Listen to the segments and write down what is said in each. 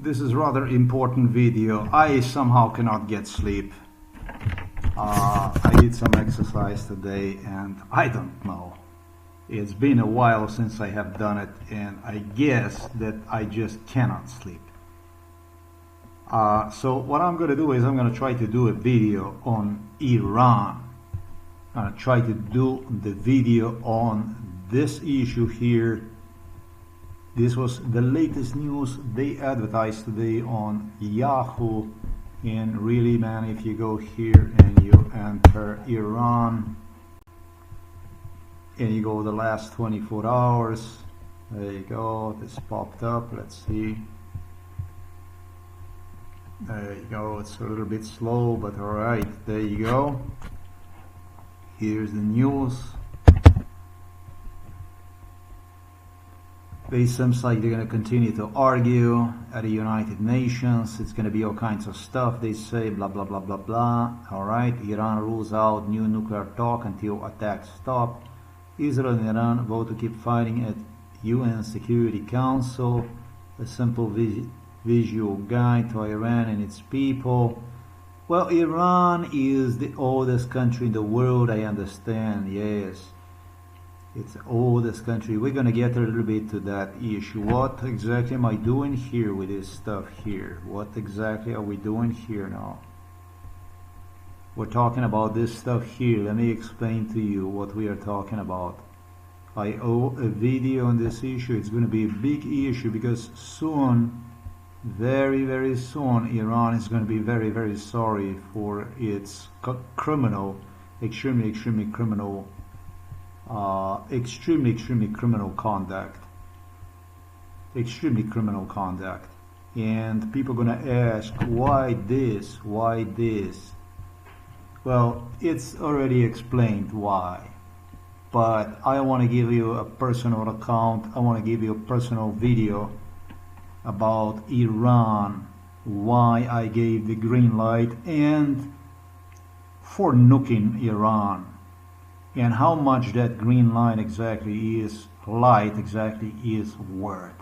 this is rather important video. I somehow cannot get sleep. I did some exercise today and I don't know. It's been a while since I have done it, and I guess that I just cannot sleep. So what I'm going to do is I'm going to try to do a video on Iran. I'm going to try to do the video on this issue here. This was the latest news they advertised today on Yahoo. And really, man, if you go here and you enter Iran and you go the last 24 hours, there you go, this popped up. Let's see. There you go. It's a little bit slow, but all right, there you go. Here's the news. It seems like they're going to continue to argue at the United Nations. It's going to be all kinds of stuff. They say blah blah blah blah blah. All right, Iran rules out new nuclear talk until attacks stop. Israel and Iran vote to keep fighting at UN Security Council. A simple visual guide to Iran and its people. Well, Iran is the oldest country in the world, I understand, yes. It's the oldest country. We're going to get a little bit to that issue. What exactly am I doing here with this stuff here? What exactly are we doing here now? We're talking about this stuff here. Let me explain to you what we are talking about. I owe a video on this issue. It's going to be a big issue because soon, very, very soon, Iran is going to be very, very sorry for its criminal, extremely criminal conduct. Extremely criminal conduct. And people are going to ask, why this? Why this? Well, it's already explained why. But I want to give you a personal account. I want to give you a personal video about Iran, why I gave the green light, and for nuking Iran, and how much that green light exactly is worth.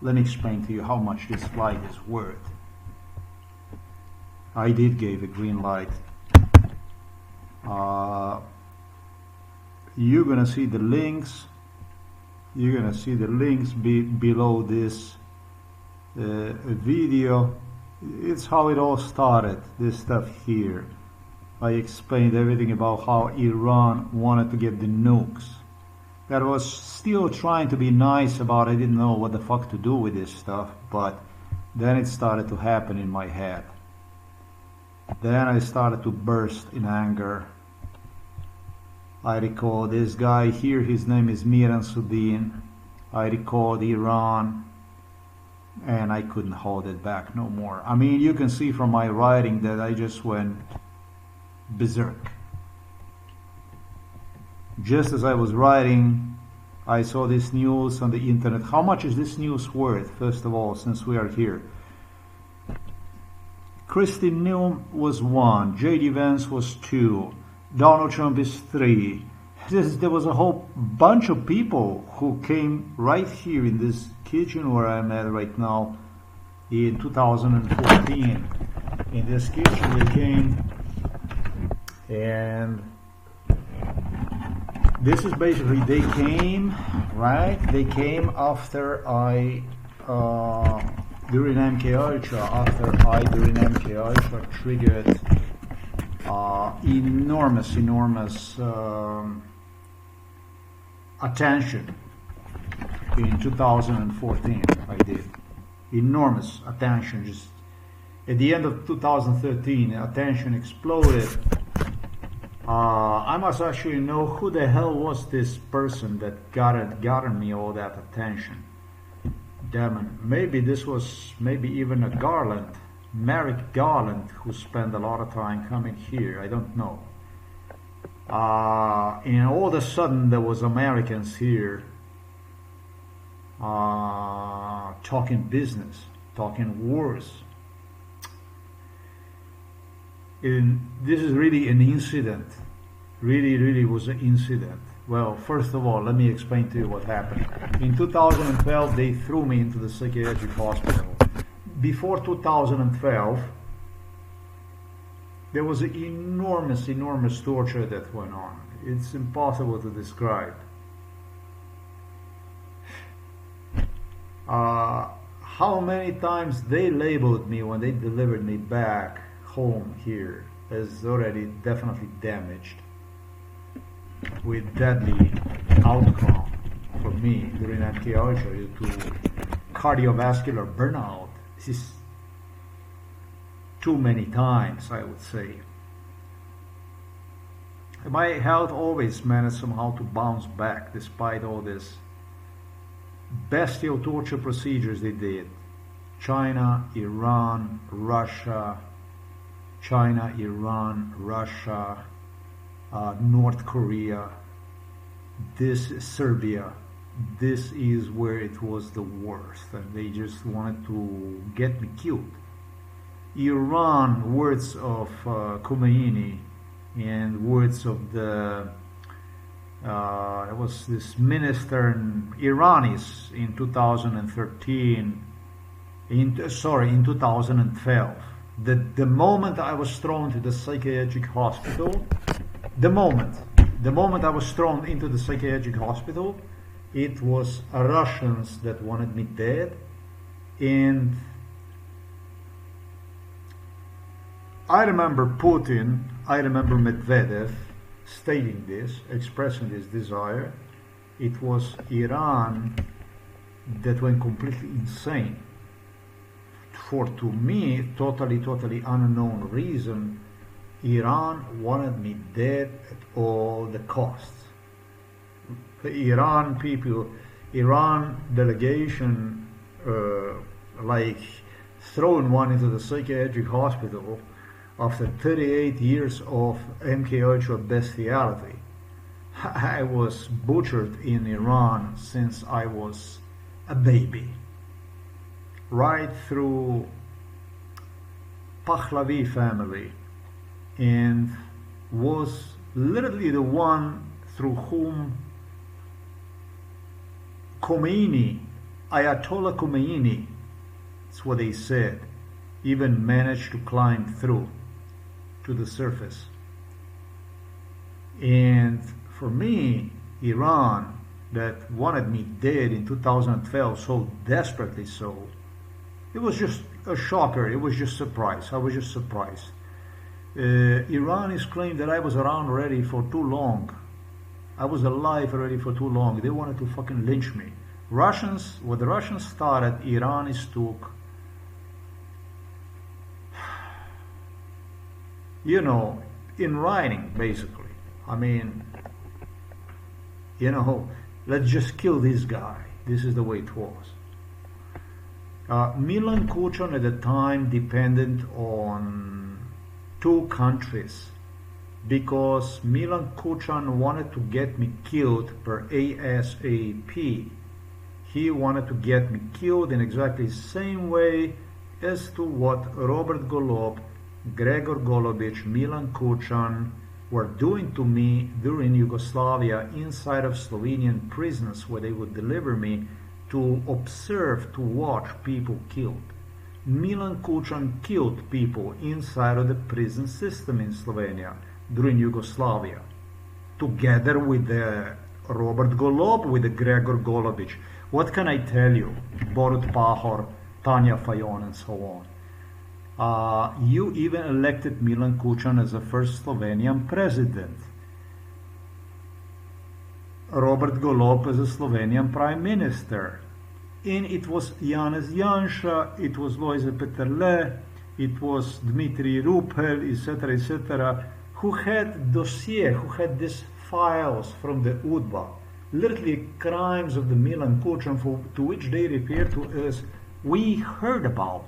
Let me explain to you how much this light is worth. I did give a green light. You're gonna see the links. You're gonna see the links below this video. It's how it all started, this stuff here. I explained everything about how Iran wanted to get the nukes. I was still trying to be nice about it. I didn't know what the fuck to do with this stuff, but then it started to happen in my head. Then I started to burst in anger. I recall this guy here, his name is MIRAN SODIN. I recalled Iran, and I couldn't hold it back no more. I mean, you can see from my writing that I just went berserk. Just as I was writing, I saw this news on the internet. How much is this news worth, first of all, since we are here? Kristi Noem was 1, J.D. Vance was 2, Donald Trump is 3. There was a whole bunch of people who came right here in this kitchen where I'm at right now in 2014. In this kitchen they came, and this is basically, they came, right? They came after I, during MK Ultra, during MK Ultra triggered enormous attention in 2014. I did enormous attention. Just at the end of 2013, attention exploded. I must actually know who the hell was this person that gotten me all that attention. Damn it. Maybe this was even a Garland, Merrick Garland, who spent a lot of time coming here. I don't know. And all of a sudden there was Americans here talking business, talking wars. And this is really an incident. Really was an incident. Well, first of all, let me explain to you what happened. In 2012, they threw me into the psychiatric hospital. before 2012, there was an enormous torture that went on. It's impossible to describe. How many times they labeled me when they delivered me back home here as already definitely damaged, with deadly outcome for me during MKUltra due to cardiovascular burnout. This is too many times, I would say. My health always managed somehow to bounce back despite all this bestial torture procedures they did. China, Iran, Russia, China, Iran, Russia, North Korea, this is Serbia. This is where it was the worst, and they just wanted to get me killed. Iran, words of Khomeini and words of the there was this minister in Iranis in 2013, in 2012. The moment I was thrown to the psychiatric hospital, the moment I was thrown into the psychiatric hospital, it was Russians that wanted me dead. And I remember Putin, I remember Medvedev stating this, expressing this desire. It was Iran that went completely insane. For, to me, totally unknown reason, Iran wanted me dead at all the costs. The Iran people, Iran delegation, like throwing one into the psychiatric hospital after 38 years of MKUltra bestiality. I was butchered in Iran since I was a baby. Right through Pahlavi family, and was literally the one through whom Khomeini, Ayatollah Khomeini, that's what they said, even managed to climb through to the surface. And for me, Iran, that wanted me dead in 2012 so desperately so, it was just a shocker. It was just surprise. I was just surprised. Iran is claimed that I was around already for too long. I was alive already for too long. They wanted to fucking lynch me. Russians, when the Russians started, Iranis took, you know, in writing, basically. I mean, you know, let's just kill this guy. This is the way it was. Milan KUČAN at the time depended on two countries, because Milan KUČAN wanted to get me killed per ASAP. He wanted to get me killed in exactly the same way as to what Robert Golob, Gregor Golobic, Milan KUČAN were doing to me during Yugoslavia inside of Slovenian prisons, where they would deliver me to observe, to watch people killed. Milan KUČAN killed people inside of the prison system in Slovenia during Yugoslavia, together with Robert Golob, with the Gregor Golobic. What can I tell you? BORUT, PAHOR, Tanja Fajon, and so on. You even elected Milan KUČAN as the first Slovenian president. Robert Golob as a Slovenian prime minister. And it was Janez Janša, it was Lojze Peterle, it was Dmitry Rupel, etc., who had dossier, who had these files from the UDBA, literally crimes of the Milan KUČAN, to which they refer to as we heard about,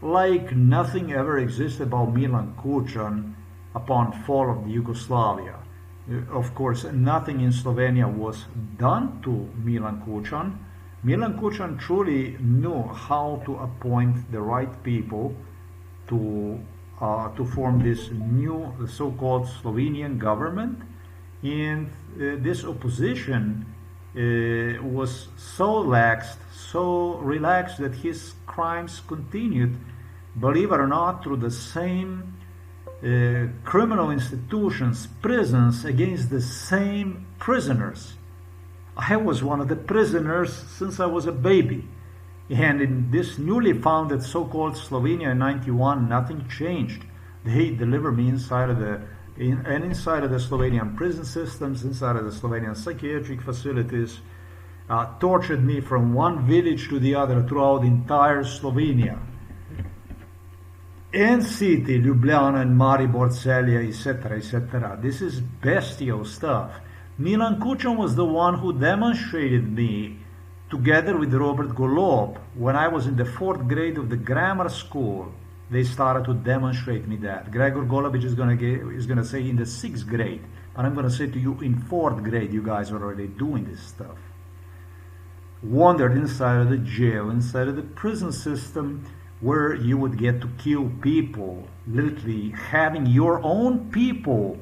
like nothing ever existed about Milan KUČAN upon fall of the Yugoslavia. Of course, nothing in Slovenia was done to Milan KUČAN. Milan KUČAN truly knew how to appoint the right people to form this new so-called Slovenian government, and this opposition was so laxed, so relaxed that his crimes continued, believe it or not, through the same criminal institutions, prisons, against the same prisoners. I was one of the prisoners since I was a baby. And in this newly founded so-called Slovenia in 91, nothing changed. They delivered me inside of the Slovenian prison systems, inside of the Slovenian psychiatric facilities, tortured me from one village to the other throughout entire Slovenia. In city, Ljubljana and Maribor, Celje, etc., etc. This is bestial stuff. Milan Kučan was the one who demonstrated me, together with Robert Golob, when I was in the 4th grade of the grammar school. They started to demonstrate me that. Gregor Golobic is gonna say in the 6th grade, but I'm gonna say to you in 4th grade, you guys are already doing this stuff. Wandered inside of the jail, inside of the prison system, where you would get to kill people, literally having your own people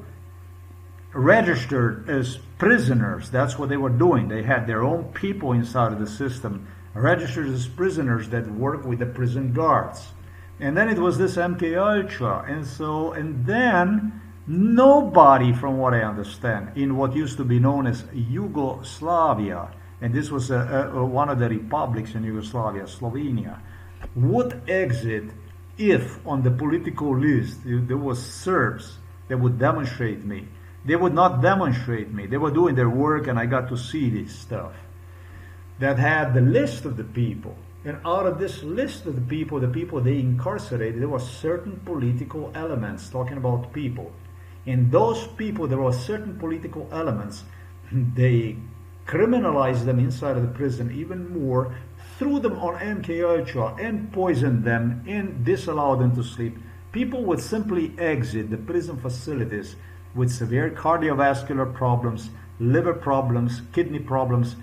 registered as prisoners. That's what they were doing. They had their own people inside of the system, registered as prisoners that work with the prison guards. And then it was this MK Ultra, and then nobody, from what I understand, in what used to be known as Yugoslavia, and this was one of the republics in Yugoslavia, Slovenia, would exit if on the political list there was Serbs that would demonstrate me. They would not demonstrate me. They were doing their work, and I got to see this stuff. That had the list of the people. And out of this list of the people they incarcerated, there were certain political elements, talking about people. In those people, there were certain political elements. They criminalized them inside of the prison even more, threw them on MK Ultra and poisoned them and disallowed them to sleep. People would simply exit the prison facilities with severe cardiovascular problems, liver problems, kidney problems.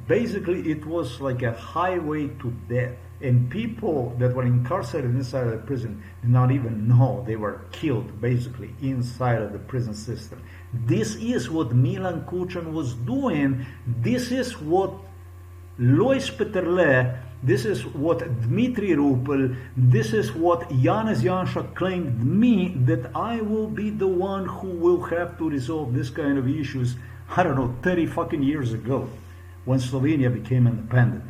Basically, it was like a highway to death. And people that were incarcerated inside of the prison did not even know they were killed, basically, inside of the prison system. This is what Milan Kučan was doing. This is what Lois Peterle, this is what Dmitry Rupel, this is what Janez Janša claimed me, that I will be the one who will have to resolve this kind of issues, I don't know, 30 fucking years ago, when Slovenia became independent.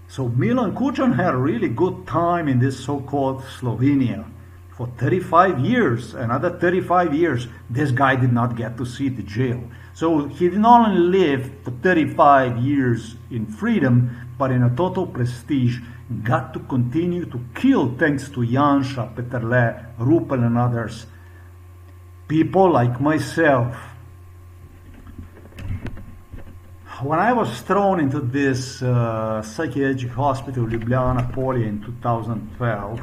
So Milan Kučan had a really good time in this so-called Slovenia. For 35 years, another 35 years, this guy did not get to see the jail. So he did not only live for 35 years in freedom, but in a total prestige, got to continue to kill thanks to Janša, Peterle, Rupel and others. People like myself. When I was thrown into this psychiatric hospital, Ljubljana Polje, in 2012,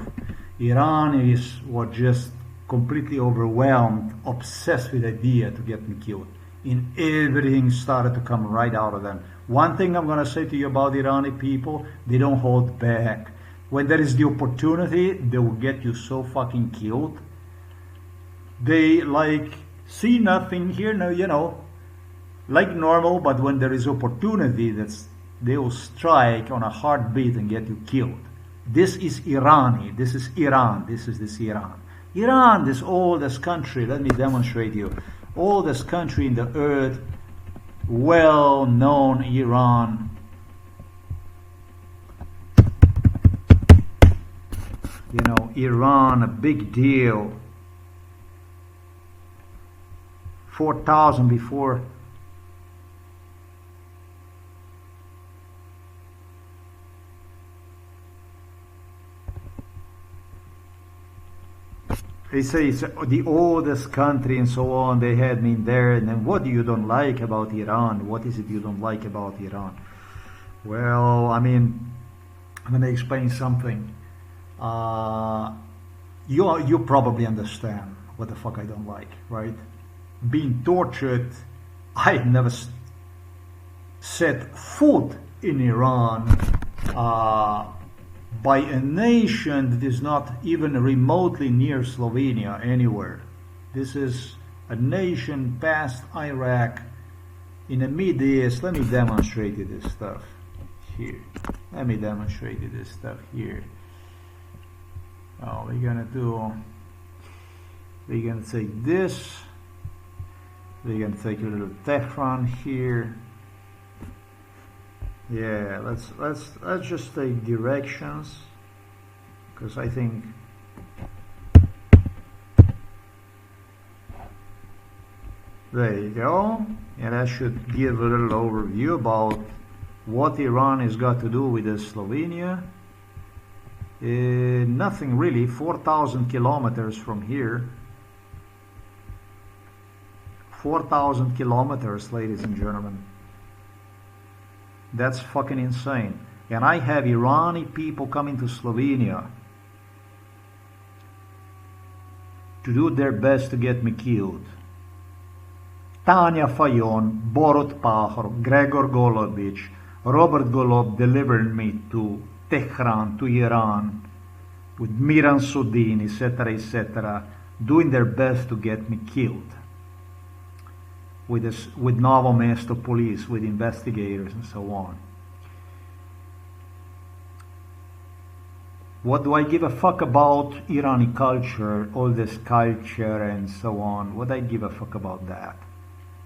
Iranis were just completely overwhelmed, obsessed with the idea to get me killed. And everything started to come right out of them. One thing I'm going to say to you about Irani people, they don't hold back. When there is the opportunity, they will get you so fucking killed. They like see nothing, hear no, you know, like normal, but when there is opportunity, they will strike on a heartbeat and get you killed. This is Irani, this is Iran, this is Iran. Iran, this oldest country, let me demonstrate you. Oldest country in the earth, well-known Iran. You know, Iran, a big deal. 4,000 before. They say it's the oldest country and so on. They had me there. And then what do you don't like about Iran? What is it you don't like about Iran? Well, I mean, I'm going to explain something. You probably understand what the fuck I don't like, right? Being tortured. I never set foot in Iran. By a nation that is not even remotely near Slovenia anywhere. This is a nation past Iraq in the Mid-East. Let me demonstrate you this stuff here. Let me demonstrate you this stuff here. We're gonna take this. We're gonna take a little Teflon here. Yeah, let's just take directions, because I think there you go, and that should give a little overview about what Iran has got to do with Slovenia. Nothing really. 4,000 kilometers from here. 4,000 kilometers, ladies and gentlemen. That's fucking insane. And I have Iranian people coming to Slovenia to do their best to get me killed. Tanya Fajon, BORUT PAHOR, Gregor Golobic, Robert Golob delivered me to Tehran, to Iran, with MIRAN, SODIN, etc., etc., doing their best to get me killed. With Novo Mesto police, with investigators and so on. What do I give a fuck about Iranian culture, all this culture and so on? What do I give a fuck about that?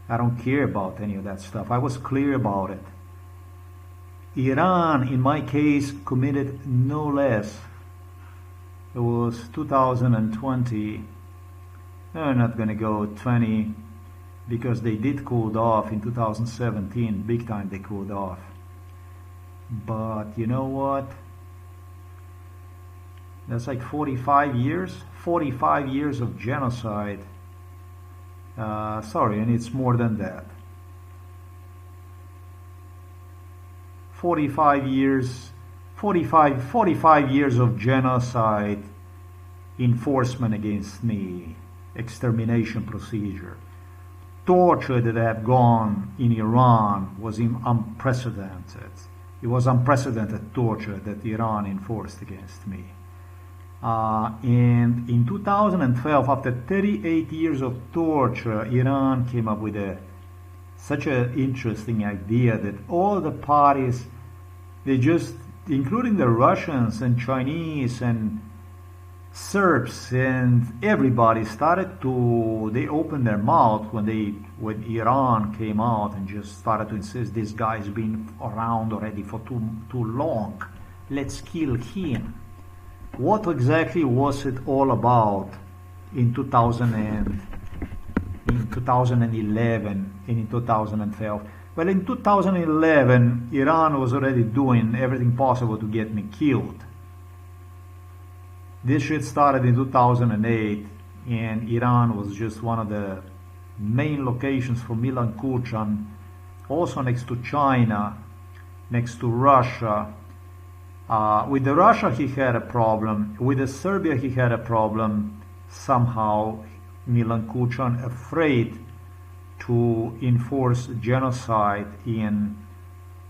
I don't care about any of that stuff. I was clear about it. Iran, in my case, committed no less. It was 2020. I'm not gonna go 20, because they did cooled off in 2017, big time they cooled off. But you know what? That's like 45 years of genocide. Sorry, and it's more than that. 45 years of genocide, enforcement against me, extermination procedure. Torture that have gone in Iran was unprecedented. It was unprecedented torture that Iran enforced against me. And in 2012, after 38 years of torture, Iran came up with such an interesting idea that all the parties, they just, including the Russians and Chinese and Serbs and everybody, they opened their mouth when Iran came out and just started to insist, this guy's been around already for too long, let's kill him. What exactly was it all about in 2011 and in 2012? Well, in 2011, Iran was already doing everything possible to get me killed. This shit started in 2008, and Iran was just one of the main locations for MILAN KUČAN, also next to China, next to Russia. With the Russia he had a problem, with the Serbia he had a problem. Somehow MILAN KUČAN, afraid to enforce genocide in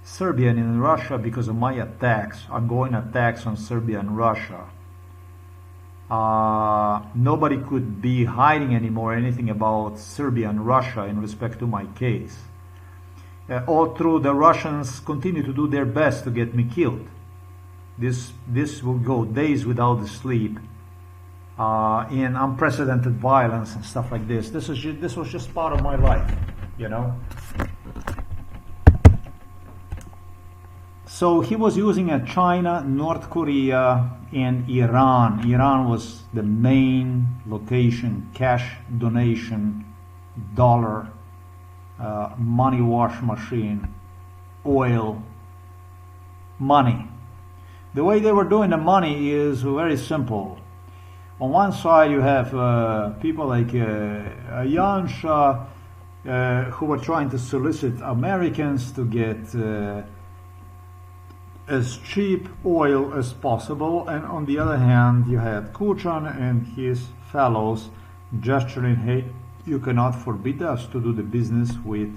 Serbia and in Russia because of my attacks, ongoing attacks on Serbia and Russia. Nobody could be hiding anymore anything about Serbia and Russia in respect to my case. All through, the Russians continue to do their best to get me killed. This will go days without sleep, in unprecedented violence and stuff like this. This was just part of my life, you know. So he was using China, North Korea, and Iran. Iran was the main location, cash donation, dollar, money wash machine, oil, money. The way they were doing the money is very simple. On one side you have people like Yansha, who were trying to solicit Americans to get as cheap oil as possible, and on the other hand you had KUČAN and his fellows gesturing, hey, you cannot forbid us to do the business with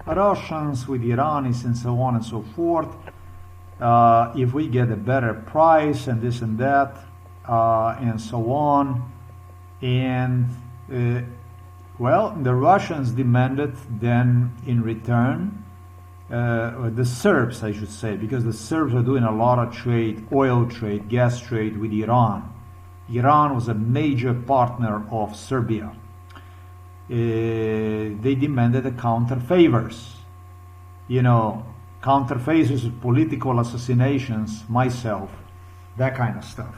Russians, with Iranis, and so on and so forth. If we get a better price and this and that, and so on. And well, the Russians demanded then in return the Serbs, I should say, because the Serbs are doing a lot of trade, oil trade, gas trade with Iran. Iran was a major partner of Serbia. They demanded a counter favors, you know, counter favors, political assassinations, myself, that kind of stuff.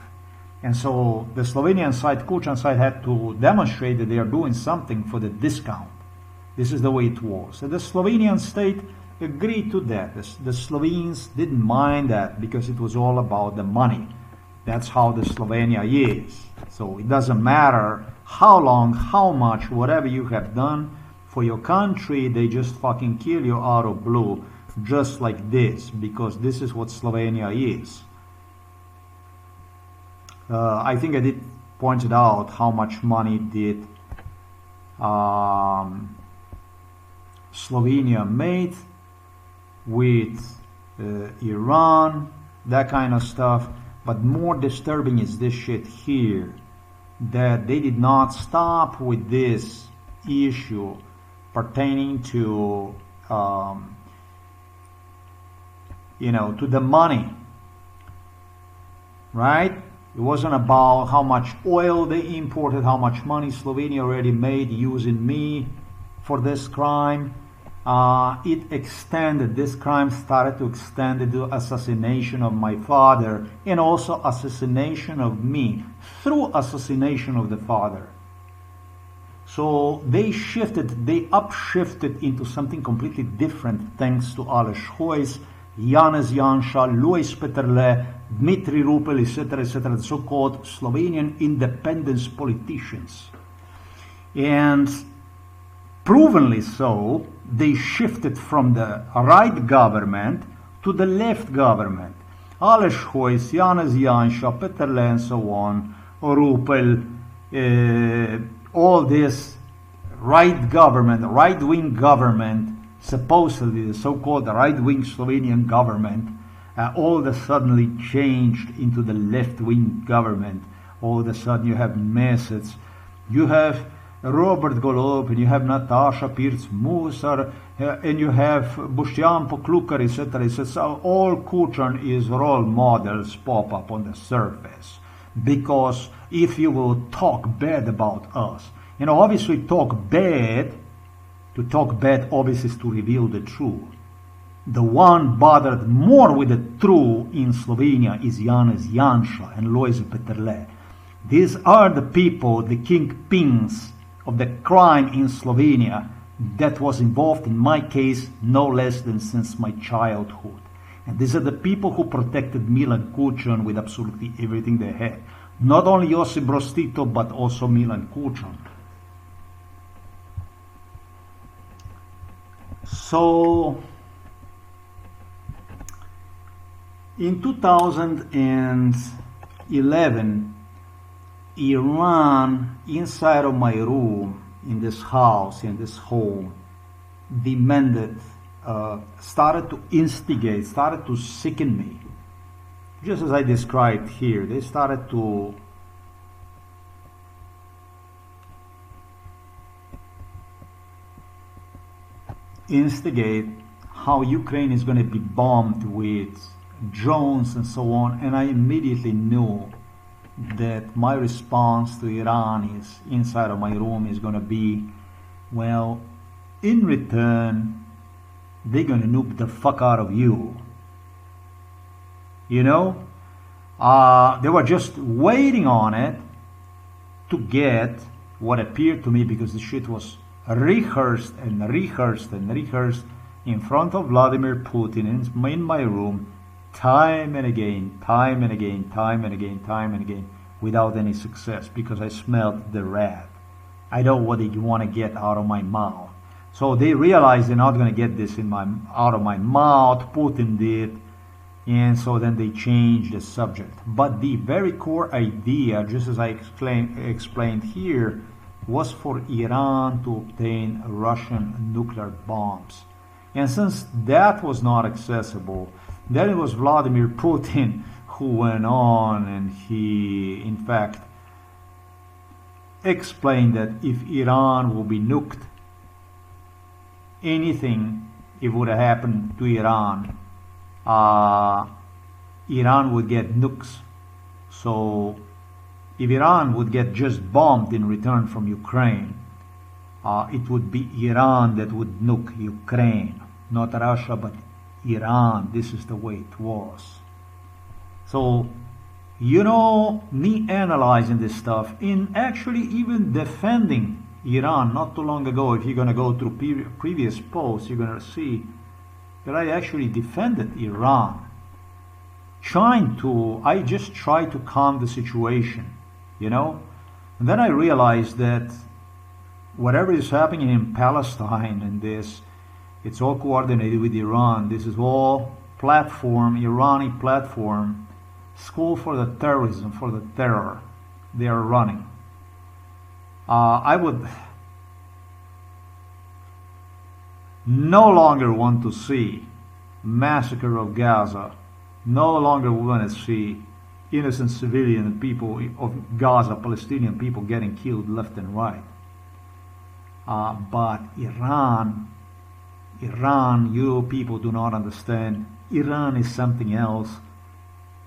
And so the Slovenian side, KUČAN side, had to demonstrate that they are doing something for the discount. This is the way it was. And the Slovenian state agreed to that. The Slovenes didn't mind that because it was all about the money. That's how the Slovenia is. So it doesn't matter how long, how much, whatever you have done for your country, they just fucking kill you out of blue, just like this, because this is what Slovenia is. I think I did pointed out how much money did Slovenia made with Iran, that kind of stuff. But more disturbing is this shit here, that they did not stop with this issue pertaining to, you know, to the money, right? It wasn't about how much oil they imported, how much money Slovenia already made using me for this crime. It extended, this crime started to extend into assassination of my father and also assassination of me through assassination of the father. So they upshifted into something completely different thanks to Aleš Hojs, Janez Janša, Luis Peterle, Dmitry Rupel, etc., the so-called Slovenian independence politicians. And provenly so, they shifted from the right government to the left government. Aleš Hojs, Janez Janša, Peterle, and so on, Rupel, all this right government, right-wing government, supposedly the so-called right-wing Slovenian government, all of a sudden changed into the left-wing government. All of a sudden you have Mesec, you have Robert Golob, and you have Natasha Pirc-Musar, and you have Boštjan Poklukar, etc., etc. So all KUČAN is role models pop up on the surface. Because if you will talk bad about us, you know, obviously to talk bad obviously is to reveal the truth. The one bothered more with the truth in Slovenia is Janez Janša and Lojze Peterle. These are the people, the kingpins of the crime in Slovenia that was involved in my case no less than since my childhood. And these are the people who protected Milan KUČAN with absolutely everything they had. Not only Josip Broz Tito, but also Milan KUČAN. So, in 2011, Iran, inside of my room, in this house, in this home, demanded, started to instigate, started to sicken me. Just as I described here, they started to instigate how Ukraine is going to be bombed with drones and so on, and I immediately knew that my response to Iran is inside of my room is going to be, well, in return, they're going to nuke the fuck out of you. You know, they were just waiting on it to get what appeared to me, because the shit was rehearsed and rehearsed and rehearsed in front of Vladimir Putin in my room, time and again, time and again, time and again, time and again, without any success, because I smelled the rat. I know what they want to get out of my mouth. So they realized they're not going to get this out of my mouth. Putin did. And so then they changed the subject. But the very core idea, just as I explained here, was for Iran to obtain Russian nuclear bombs. And since that was not accessible, then it was Vladimir Putin who went on and he, in fact, explained that if Iran will be nuked, anything if it would have happened to Iran, Iran would get nukes. So if Iran would get just bombed in return from Ukraine, it would be Iran that would nuke Ukraine, not Russia, but Iran. This is the way it was. So, you know, me analyzing this stuff, in actually even defending Iran not too long ago, if you're going to go through previous posts, you're going to see that I actually defended Iran. I just tried to calm the situation, you know? And then I realized that whatever is happening in Palestine and this, it's all coordinated with Iran. This is all Iranian platform, school for the terrorism, for the terror they are running. I would no longer want to see massacre of Gaza, no longer want to see innocent civilian people of Gaza, Palestinian people getting killed left and right. But Iran, you people do not understand. Iran is something else.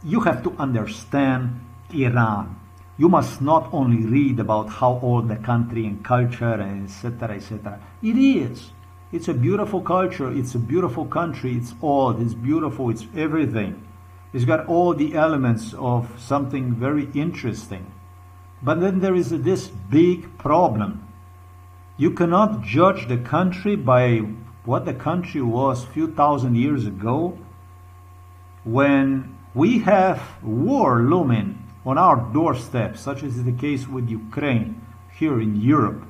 You have to understand Iran. You must not only read about how old the country and culture and etc. etc. It is. It's a beautiful culture. It's a beautiful country. It's old. It's beautiful. It's everything. It's got all the elements of something very interesting. But then there is this big problem. You cannot judge the country by what the country was a few thousand years ago, when we have war looming on our doorstep, such as is the case with Ukraine here in Europe.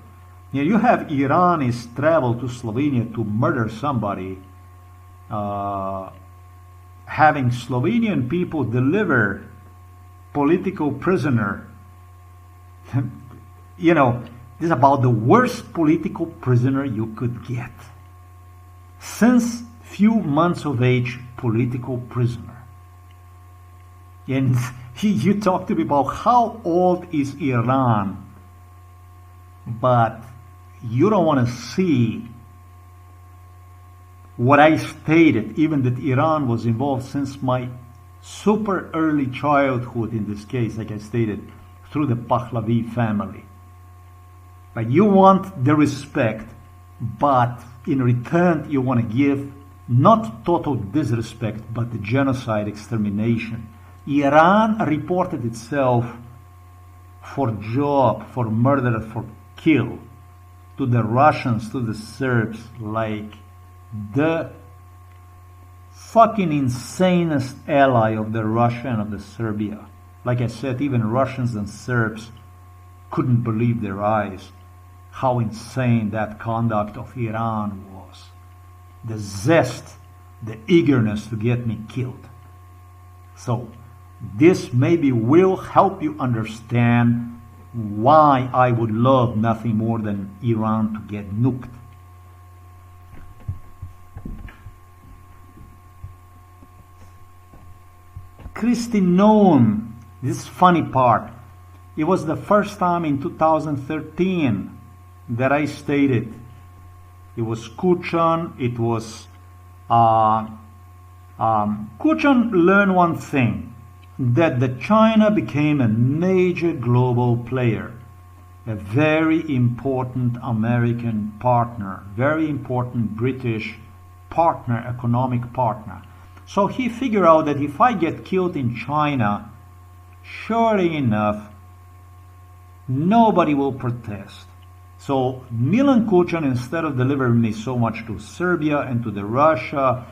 You have Iranis travel to Slovenia to murder somebody, having Slovenian people deliver political prisoner. You know, this is about the worst political prisoner you could get. Since few months of age, political prisoner. And you talk to me about how old is Iran, but you don't want to see what I stated, even that Iran was involved since my super early childhood, in this case, like I stated, through the Pahlavi family. But you want the respect, but in return you want to give not total disrespect, but the genocide, extermination. Iran reported itself for job, for murder, for kill to the Russians, to the Serbs, like the fucking insanest ally of the Russia and of the Serbia. Like I said, even Russians and Serbs couldn't believe their eyes how insane that conduct of Iran was. The zest, the eagerness to get me killed. So this maybe will help you understand why I would love nothing more than Iran to get nuked. Kristi Noem, this funny part, it was the first time in 2013 that I stated it was KUČAN, it was KUČAN learned one thing, that the China became a major global player, a very important American partner, very important British partner, economic partner. So he figured out that if I get killed in China, surely enough, nobody will protest. So Milan KUČAN, instead of delivering me so much to Serbia and to the Russia,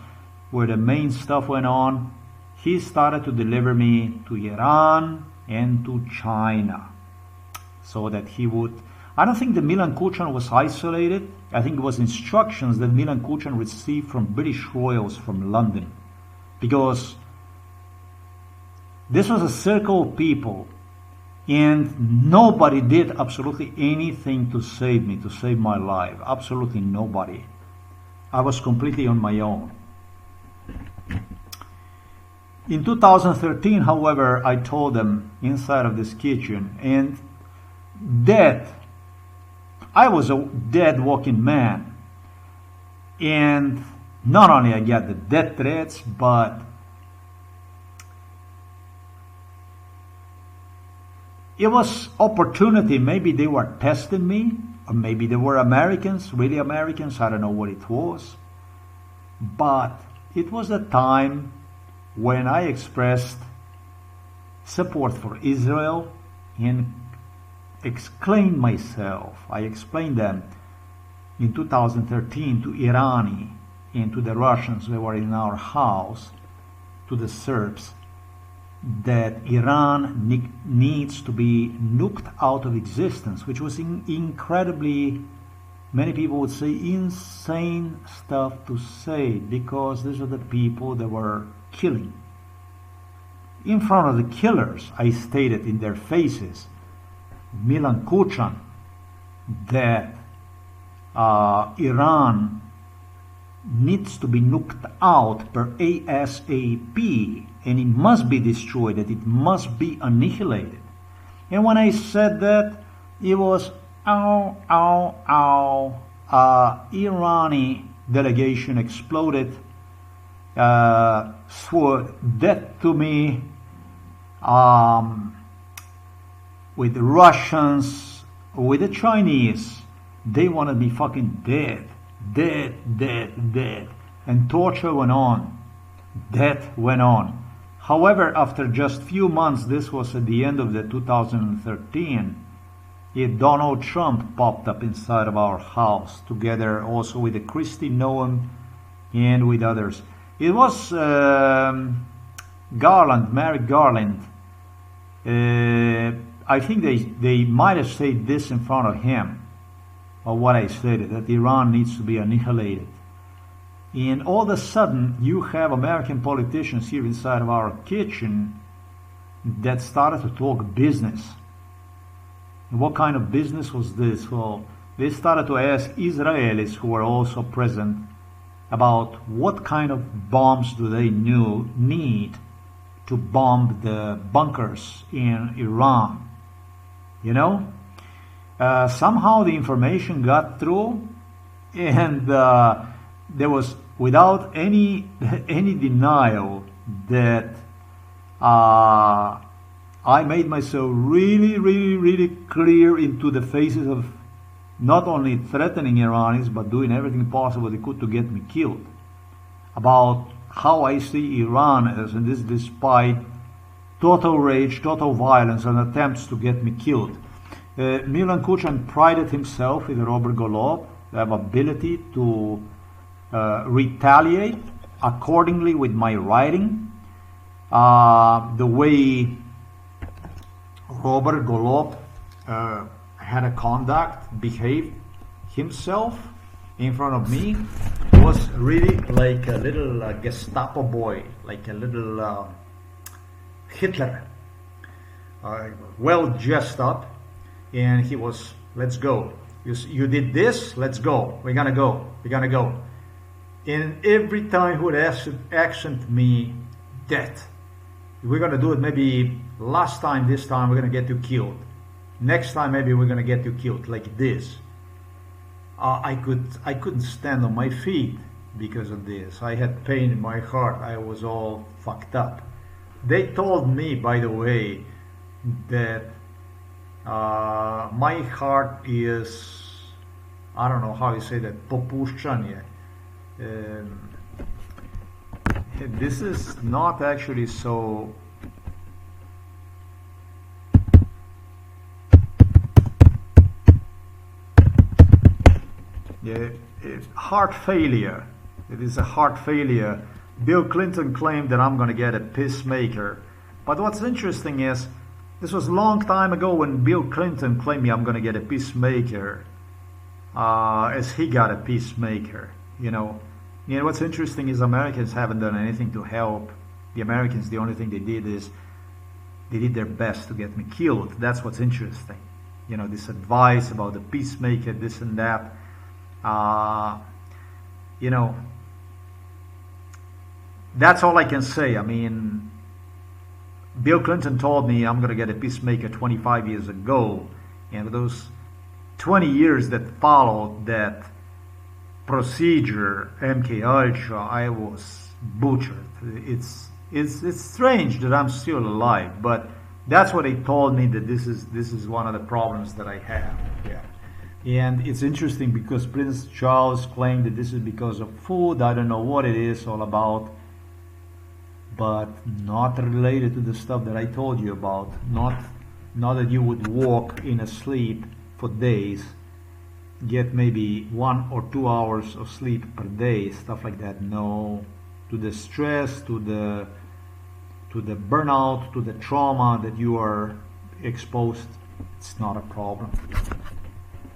where the main stuff went on, he started to deliver me to Iran and to China. So that he would, I don't think the Milan KUČAN was isolated. I think it was instructions that Milan KUČAN received from British royals from London. Because this was a circle of people, and nobody did absolutely anything to save me, to save my life. Absolutely nobody. I was completely on my own. In 2013, however, I told them inside of this kitchen, and I was a dead walking man, and not only I get the death threats, but it was opportunity. Maybe they were testing me, or maybe they were Americans, really Americans. I don't know what it was. But it was a time when I expressed support for Israel and explained myself. I explained them in 2013 to Irani and to the Russians who were in our house, to the Serbs, that Iran needs to be nuked out of existence, which was incredibly, many people would say, insane stuff to say, because these are the people that were killing. In front of the killers, I stated in their faces, MILAN, KUČAN, that Iran needs to be nuked out per ASAP, and it must be destroyed, that it must be annihilated. And when I said that, it was Irani delegation exploded, swore death to me, with the Russians, with the Chinese. They wanted me fucking dead, and torture went on, death went on. However, after just few months, this was at the end of the 2013, Donald Trump popped up inside of our house, together also with the Kristi Noem and with others. It was Garland, Merrick Garland. I think they might have said this in front of him, or what I stated, that Iran needs to be annihilated. And all of a sudden, you have American politicians here inside of our kitchen that started to talk business. And what kind of business was this? Well, they started to ask Israelis who were also present about what kind of bombs do they need to bomb the bunkers in Iran. You know? Somehow the information got through, and there was, without any denial, that I made myself really clear into the faces of not only threatening Iranis, but doing everything possible they could to get me killed, about how I see Iran as, and this despite total rage, total violence, and attempts to get me killed. Milan KUČAN prided himself in Robert GOLOB, the ability to retaliate accordingly with my writing. The way Robert GOLOB had a conduct, behaved himself in front of me, was really like a little Gestapo boy, like a little Hitler, well dressed up, and he was, let's go. You did this, let's go. We're gonna go. And every time he would accent me, death. We're gonna do it maybe last time, this time we're gonna get you killed. Next time maybe we're gonna get you killed, like this. I couldn't stand on my feet because of this. I had pain in my heart. I was all fucked up. They told me, by the way, that my heart is, I don't know how you say that, popuščanje. This is not actually so. Yeah, heart failure. It is a heart failure. Bill Clinton claimed that I'm going to get a pacemaker. But what's interesting is, this was a long time ago when Bill Clinton claimed me I'm going to get a pacemaker, as he got a pacemaker, you know. And what's interesting is Americans haven't done anything to help. The Americans, the only thing they did is they did their best to get me killed. That's what's interesting. You know, this advice about the peacemaker, this and that. You know, that's all I can say. I mean, Bill Clinton told me I'm going to get a peacemaker 25 years ago, and those 20 years that followed that, procedure, MK Ultra, I was butchered. It's strange that I'm still alive, but that's what they told me, that this is one of the problems that I have. Yeah. And it's interesting because Prince Charles claimed that this is because of food. I don't know what it is all about, but not related to the stuff that I told you about. Not that you would walk in a sleep for days, get maybe 1 or 2 hours of sleep per day, stuff like that. No, to the stress, to the burnout, to the trauma that you are exposed, it's not a problem.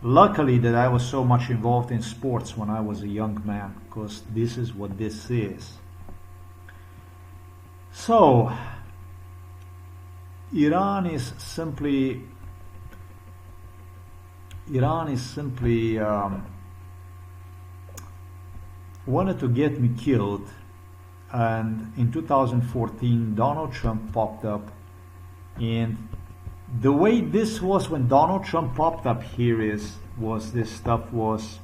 Luckily that I was so much involved in sports when I was a young man, because this is what this is. So, Iran is simply wanted to get me killed, and in 2014 Donald Trump popped up, and the way this was when Donald Trump popped up here this stuff was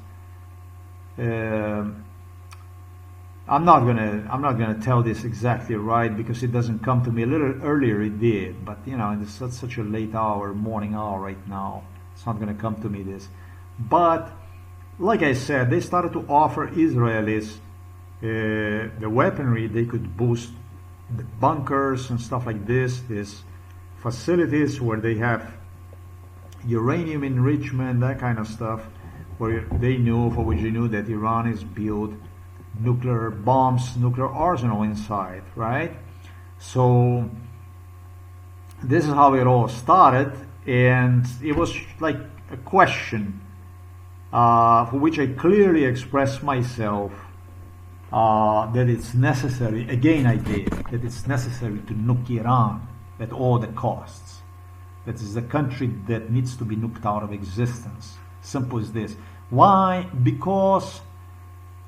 I'm not gonna tell this exactly right because it doesn't come to me. A little earlier it did, but you know, it's such a late hour, morning hour right now, it's not gonna come to me this. But like I said, they started to offer Israelis the weaponry. They could boost the bunkers and stuff like this facilities where they have uranium enrichment, that kind of stuff, where for which they knew that Iran is built nuclear bombs, nuclear arsenal inside, right? So this is how it all started, and it was like a question for which I clearly expressed myself that it's necessary, again I did, that it's necessary to nuke Iran at all the costs. That is the country that needs to be nuked out of existence. Simple as this. Why? Because,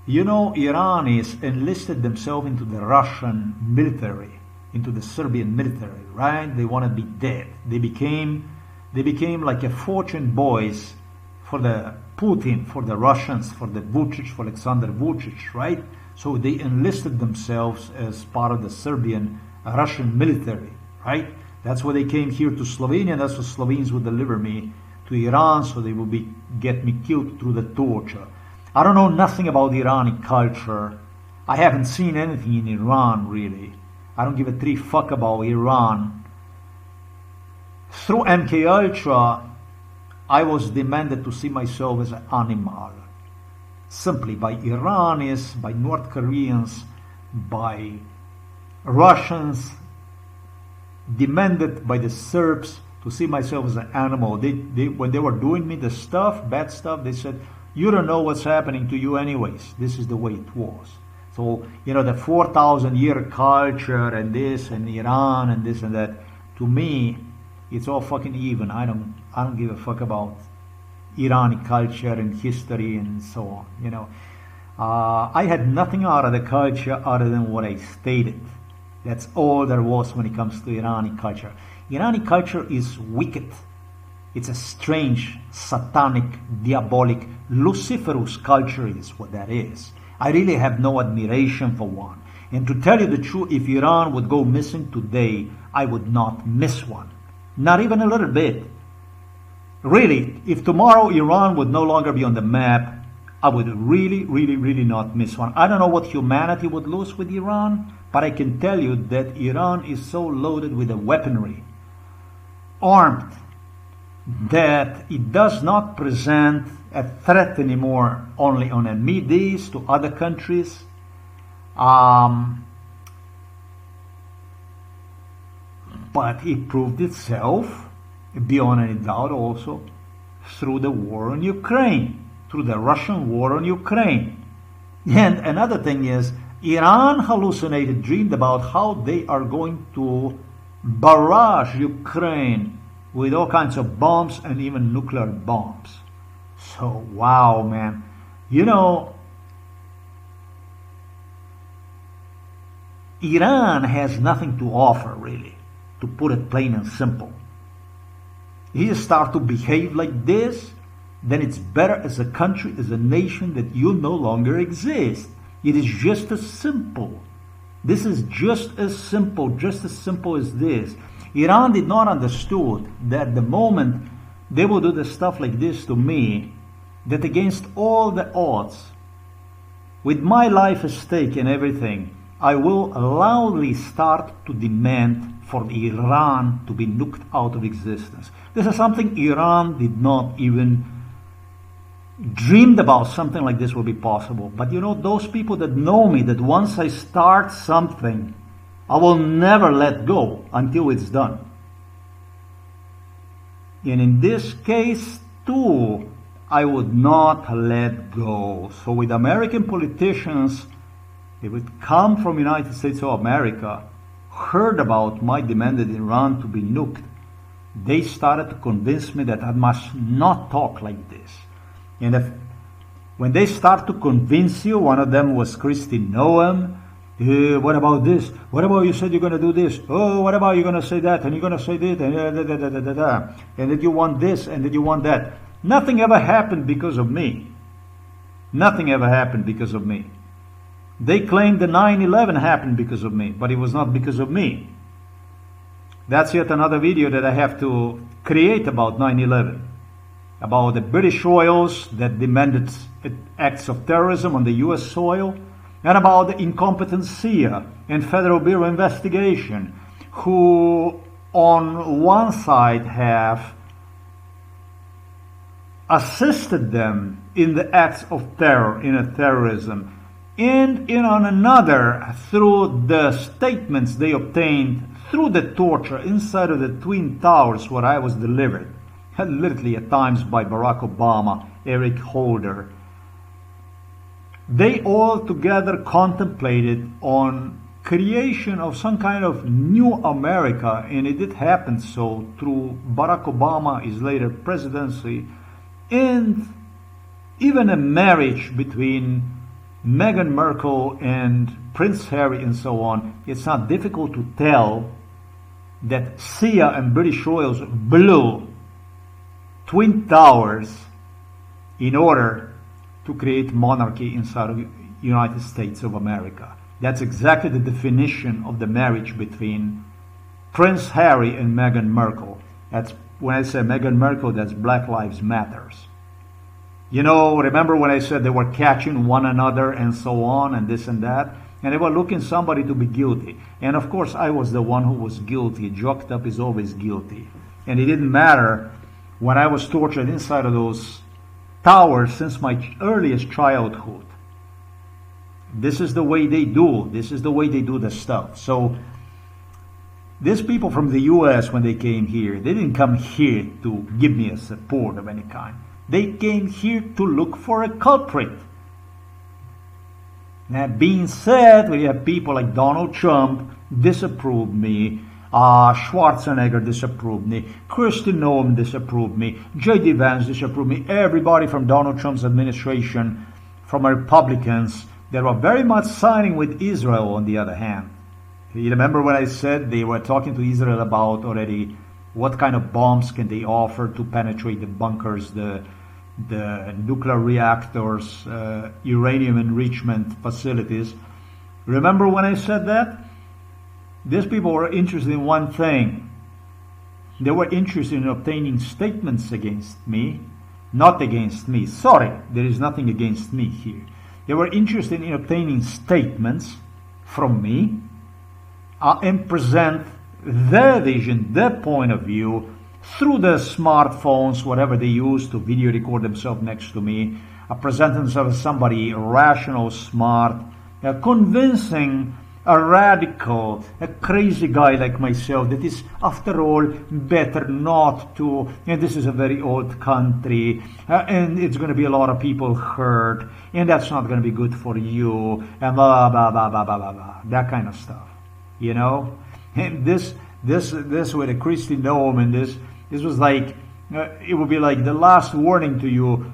you know, Iranis enlisted themselves into the Russian military, into the Serbian military, right? They want to be dead. They became like a fortune boys for the Putin, for the Russians, for the Vucic, for Alexander Vucic, right? So they enlisted themselves as part of the Serbian Russian military, right? That's why they came here to Slovenia. That's what Slovenes would deliver me to Iran, so they would get me killed through the torture. I don't know nothing about Iranian culture. I haven't seen anything in Iran, really. I don't give a three fuck about Iran. Through MK Ultra, I was demanded to see myself as an animal. Simply by Iranis, by North Koreans, by Russians, demanded by the Serbs to see myself as an animal. When they were doing me the stuff, bad stuff, they said, you don't know what's happening to you anyways. This is the way it was. So, you know, the 4,000-year culture and this and Iran and this and that, to me, it's all fucking even. I don't give a fuck about Iranian culture and history and so on, you know. I had nothing out of the culture other than what I stated. That's all there was when it comes to Iranian culture. Iranian culture is wicked. It's a strange, satanic, diabolic, Luciferous culture is what that is. I really have no admiration for one. And to tell you the truth, if Iran would go missing today, I would not miss one. Not even a little bit. Really, if tomorrow Iran would no longer be on the map, I would really, really, really not miss one. I don't know what humanity would lose with Iran, but I can tell you that Iran is so loaded with the weaponry, armed, that it does not present a threat anymore only on the Middle East to other countries. But it proved itself, beyond any doubt, also through the war on Ukraine, through the Russian war on Ukraine. And another thing is, Iran hallucinated, dreamed about how they are going to barrage Ukraine with all kinds of bombs and even nuclear bombs. So, wow, man. You know, Iran has nothing to offer, really, to put it plain and simple. He start to behave like this, then it's better as a country, as a nation, that you no longer exist. It is just as simple. This is just as simple as this. Iran did not understood that the moment they will do the stuff like this to me, that against all the odds, with my life at stake and everything, I will loudly start to demand for Iran to be nuked out of existence. This is something Iran did not even dreamed about. Something like this will be possible. But you know, those people that know me, that once I start something, I will never let go until it's done. And in this case too, I would not let go. So with American politicians, they would come from United States of America, heard about my demand that Iran to be nuked. They started to convince me that I must not talk like this. And when they start to convince you, one of them was Kristi Noem. What about this? What about you said you're going to do this? Oh, what about you're going to say that? And you're going to say this? And that you want this and that you want that. Nothing ever happened because of me. Nothing ever happened because of me. They claimed the 9/11 happened because of me, but it was not because of me. That's yet another video that I have to create about 9/11. About the British oils that demanded acts of terrorism on the US soil, and about the incompetent CIA and Federal Bureau of Investigation, who on one side have assisted them in the acts of terror, in a terrorism, and on another, through the statements they obtained through the torture inside of the Twin Towers where I was delivered, literally at times by Barack Obama, Eric Holder. They all together contemplated on creation of some kind of new America, and it did happen so through Barack Obama, his later presidency, and even a marriage between Meghan Markle and Prince Harry and so on. It's not difficult to tell that CIA and British oils blew Twin Towers in order to create monarchy inside of the United States of America. That's exactly the definition of the marriage between Prince Harry and Meghan Markle. That's, when I say Meghan Markle, that's Black Lives Matters. You know, remember when I said they were catching one another and so on and this and that? And they were looking somebody to be guilty. And of course, I was the one who was guilty. Joked up is always guilty. And it didn't matter when I was tortured inside of those towers since my earliest childhood. This is the way they do. This is the way they do the stuff. So these people from the US, when they came here, they didn't come here to give me a support of any kind. They came here to look for a culprit. That being said, we have people like Donald Trump disapproved me, Schwarzenegger disapproved me, Kristi Noem disapproved me, J.D. Vance disapproved me, everybody from Donald Trump's administration, from Republicans, they were very much siding with Israel on the other hand. You remember when I said they were talking to Israel about already what kind of bombs can they offer to penetrate the bunkers, the nuclear reactors, uranium enrichment facilities. Remember when I said that? These people were interested in one thing. They were interested in obtaining statements against me, not against me. Sorry, there is nothing against me here. They were interested in obtaining statements from me and present their vision, their point of view, through the smartphones, whatever they use to video record themselves next to me, present themselves as somebody rational, smart, convincing a radical, a crazy guy like myself that is, after all, better not to, and this is a very old country, and it's going to be a lot of people hurt, and that's not going to be good for you, and blah, blah, blah, blah, blah, blah, blah, that kind of stuff, you know? And this with a Kristi Noem and this was like, it would be like the last warning to you,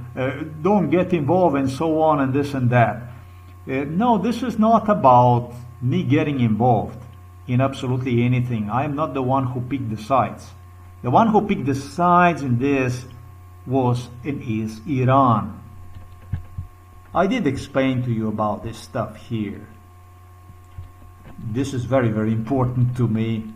don't get involved and so on and this and that. No, this is not about me getting involved in absolutely anything. I am not the one who picked the sides. The one who picked the sides in this was and is Iran. I did explain to you about this stuff here. This is very, very important to me.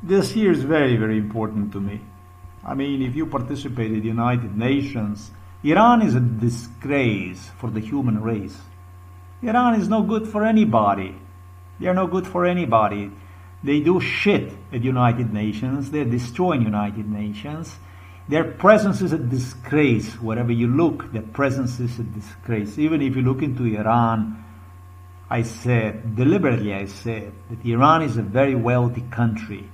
This here is very, very important to me. I mean, if you participate in the United Nations, Iran is a disgrace for the human race. Iran is no good for anybody. They are no good for anybody. They do shit at United Nations. They're destroying United Nations. Their presence is a disgrace. Wherever you look, their presence is a disgrace. Even if you look into Iran, I said, deliberately I said, that Iran is a very wealthy country.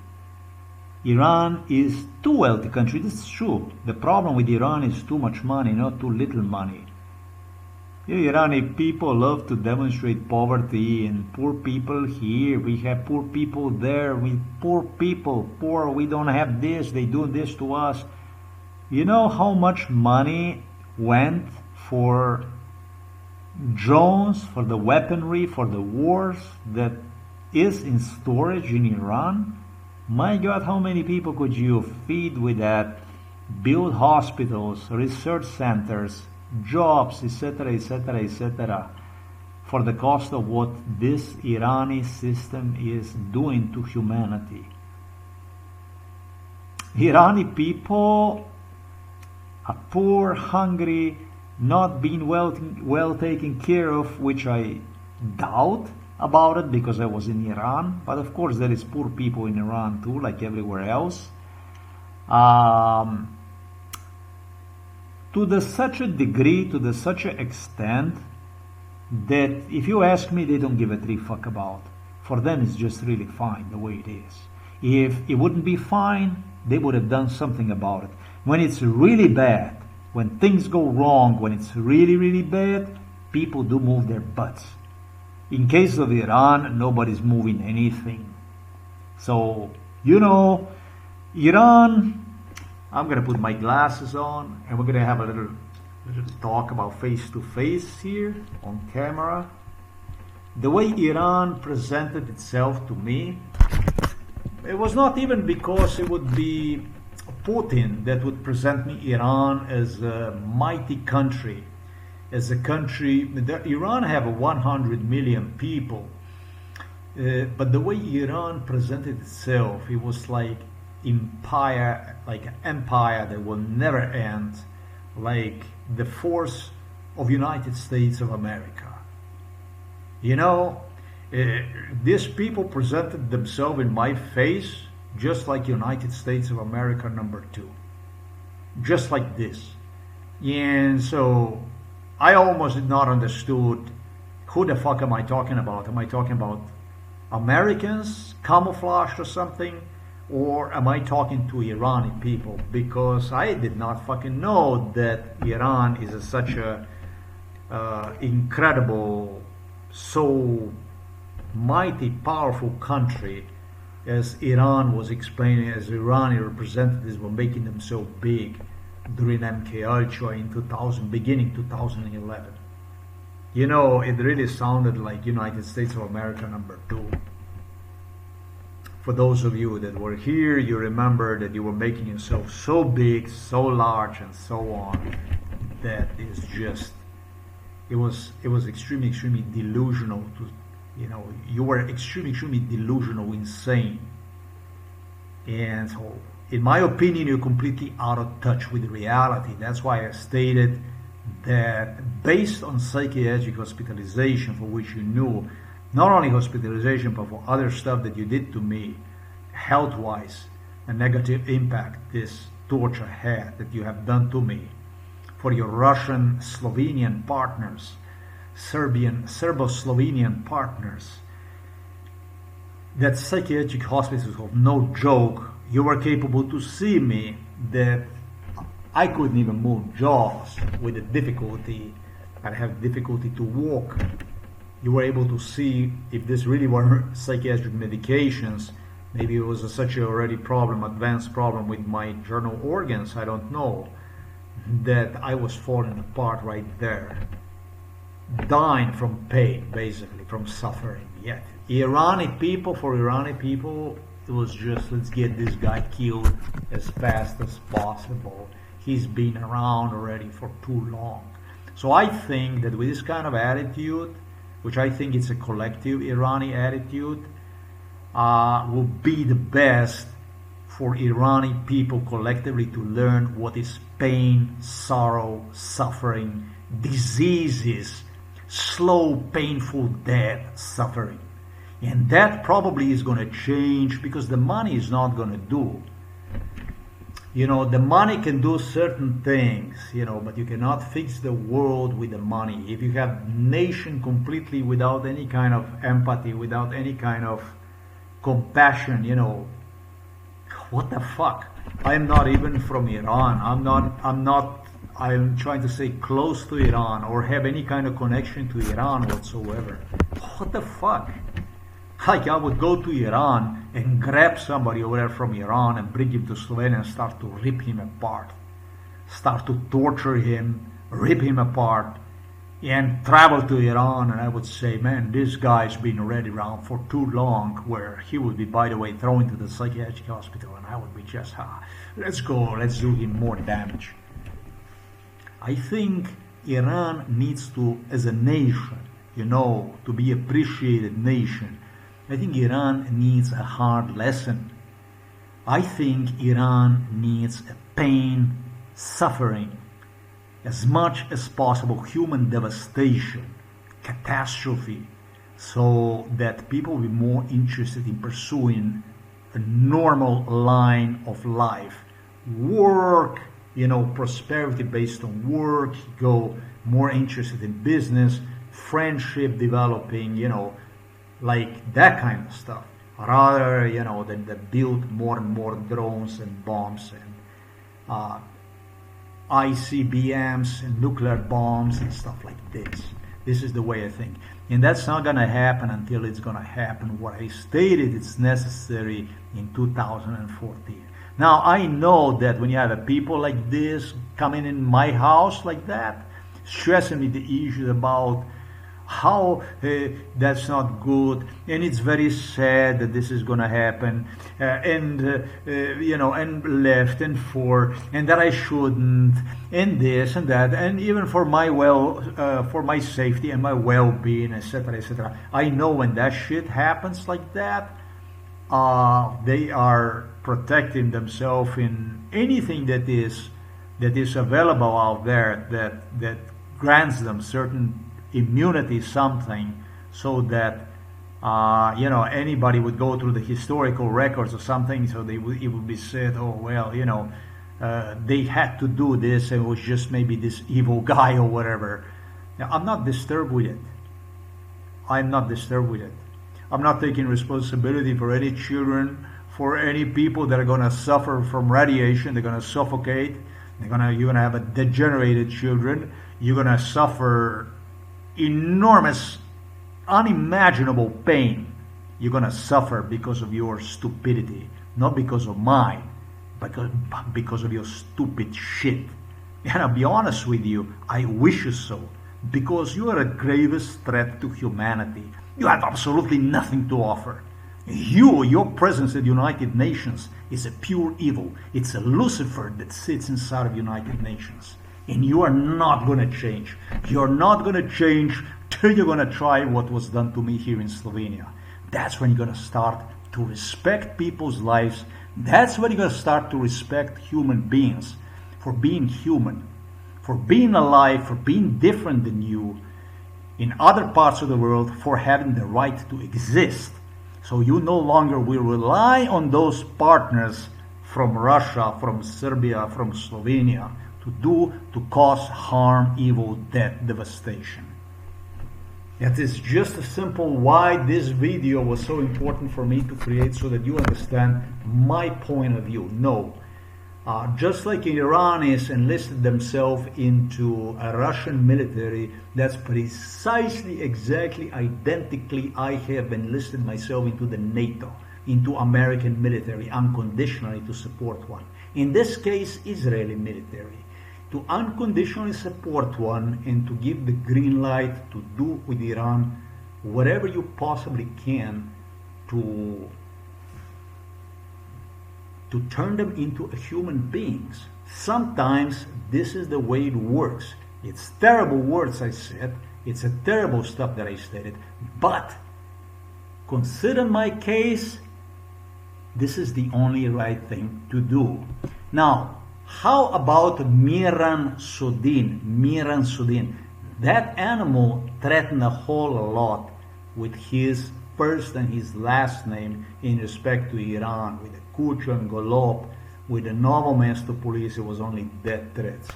Iran is too wealthy country. This is true. The problem with Iran is too much money, not too little money. The Iranian people love to demonstrate poverty, and poor people here. We have poor people there. We poor people, poor. We don't have this. They do this to us. You know how much money went for drones, for the weaponry, for the wars that is in storage in Iran? My God, how many people could you feed with that? Build hospitals, research centers, jobs, etc., etc., etc., for the cost of what this Irani system is doing to humanity. Irani people are poor, hungry, not being well taken care of, which I doubt about it because I was in Iran. But of course there is poor people in Iran too, like everywhere else. To such a degree, to such an extent, that if you ask me, they don't give a three fuck about. For them it's just really fine the way it is. If it wouldn't be fine, they would have done something about it. When it's really bad, when things go wrong, when it's really, really bad, people do move their butts. In case of Iran, nobody's moving anything. So, you know, Iran, I'm going to put my glasses on and we're going to have a little talk about face-to-face here on camera. The way Iran presented itself to me, it was not even because it would be Putin that would present me Iran as a mighty country. As a country, Iran have 100 million people, but the way Iran presented itself, it was like empire, like an empire that will never end, like the force of United States of America. You know, these people presented themselves in my face just like United States of America #2, just like this. And so I almost did not understood who the fuck am I talking about? Am I talking about Americans camouflaged or something? Or am I talking to Iranian people? Because I did not fucking know that Iran is such a incredible, so mighty, powerful country as Iran was explaining, as Iranian representatives were making them so big during MK Ultra in beginning 2011. You know, it really sounded like United States of America #2. For those of you that were here, you remember that you were making yourself so big, so large, and so on, that is just, it was extremely, extremely delusional to, you know, you were extremely, extremely delusional, insane. And so, in my opinion, you're completely out of touch with reality. That's why I stated that based on psychiatric hospitalization, for which you knew, not only hospitalization, but for other stuff that you did to me, health-wise, a negative impact this torture had, that you have done to me, for your Russian, Slovenian partners, Serbo-Slovenian partners, that psychiatric hospitals of no joke. You were capable to see me that I couldn't even move jaws with the difficulty and have difficulty to walk. You were able to see if this really were psychiatric medications. Maybe it was such a already problem, advanced problem with my internal organs, I don't know, that I was falling apart right there, dying from pain, basically, from suffering. Yet Iranian people, for Iranian people, it was just, let's get this guy killed as fast as possible. He's been around already for too long. So I think that with this kind of attitude, which I think it's a collective Iranian attitude, will be the best for Iranian people collectively to learn what is pain, sorrow, suffering, diseases, slow, painful death, suffering. And that probably is going to change, because the money is not going to do. You know, the money can do certain things, you know, but you cannot fix the world with the money. If you have nation completely without any kind of empathy, without any kind of compassion, you know, what the fuck? I'm not even from Iran. I'm trying to say close to Iran or have any kind of connection to Iran whatsoever. What the fuck? Like I would go to Iran and grab somebody over there from Iran and bring him to Slovenia and start to rip him apart. Start to torture him, rip him apart, and travel to Iran, and I would say, man, this guy's been already around for too long, where he would be, by the way, thrown to the psychiatric hospital, and I would be just, let's go, let's do him more damage. I think Iran needs to, as a nation, you know, to be appreciated nation, I think Iran needs a hard lesson. I think Iran needs a pain, suffering, as much as possible, human devastation, catastrophe, so that people will be more interested in pursuing a normal line of life. Work, you know, prosperity based on work, go more interested in business, friendship developing, you know, like that kind of stuff, rather, you know, than build more and more drones and bombs and ICBMs and nuclear bombs and stuff like this. This is the way I think. And that's not going to happen until it's going to happen what I stated it's necessary in 2014. Now, I know that when you have a people like this coming in my house like that, stressing me the issues about how that's not good, and it's very sad that this is going to happen, you know, and left and for, and that I shouldn't, and this and that, and even for my for my safety and my well-being, etc., etc. I know when that shit happens like that, they are protecting themselves in anything that is available out there that grants them certain immunity, something, so that you know, anybody would go through the historical records or something, so it would be said, oh well, you know, they had to do this, and it was just maybe this evil guy or whatever. Now, I'm not disturbed with it. I'm not disturbed with it. I'm not taking responsibility for any children, for any people that are going to suffer from radiation. They're going to suffocate. You're going to have a degenerated children. You're going to suffer enormous, unimaginable pain. You're going to suffer because of your stupidity, not because of mine, but because of your stupid shit. And I'll be honest with you, I wish you so, because you are a gravest threat to humanity. You have absolutely nothing to offer. Your presence at the United Nations is a pure evil. It's a Lucifer that sits inside of United Nations. And you are not going to change. You're not going to change till you're going to try what was done to me here in Slovenia. That's when you're going to start to respect people's lives. That's when you're going to start to respect human beings for being human, for being alive, for being different than you in other parts of the world, for having the right to exist. So you no longer will rely on those partners from Russia, from Serbia, from Slovenia, to cause harm, evil, death, devastation. That is just a simple why this video was so important for me to create, so that you understand my point of view. No, Just like Iranians enlisted themselves into a Russian military, that's precisely, exactly, identically, I have enlisted myself into the NATO, into American military, unconditionally to support one. In this case, Israeli military, to unconditionally support one and to give the green light to do with Iran whatever you possibly can to turn them into human beings. Sometimes this is the way it works. It's terrible words I said. It's a terrible stuff that I stated. But consider my case, this is the only right thing to do. Now, how about MIRAN SODIN? MIRAN SODIN. That animal threatened a whole lot with his first and his last name in respect to Iran, with the KUČAN, GOLOB, with the Novomesto police. It was only death threats.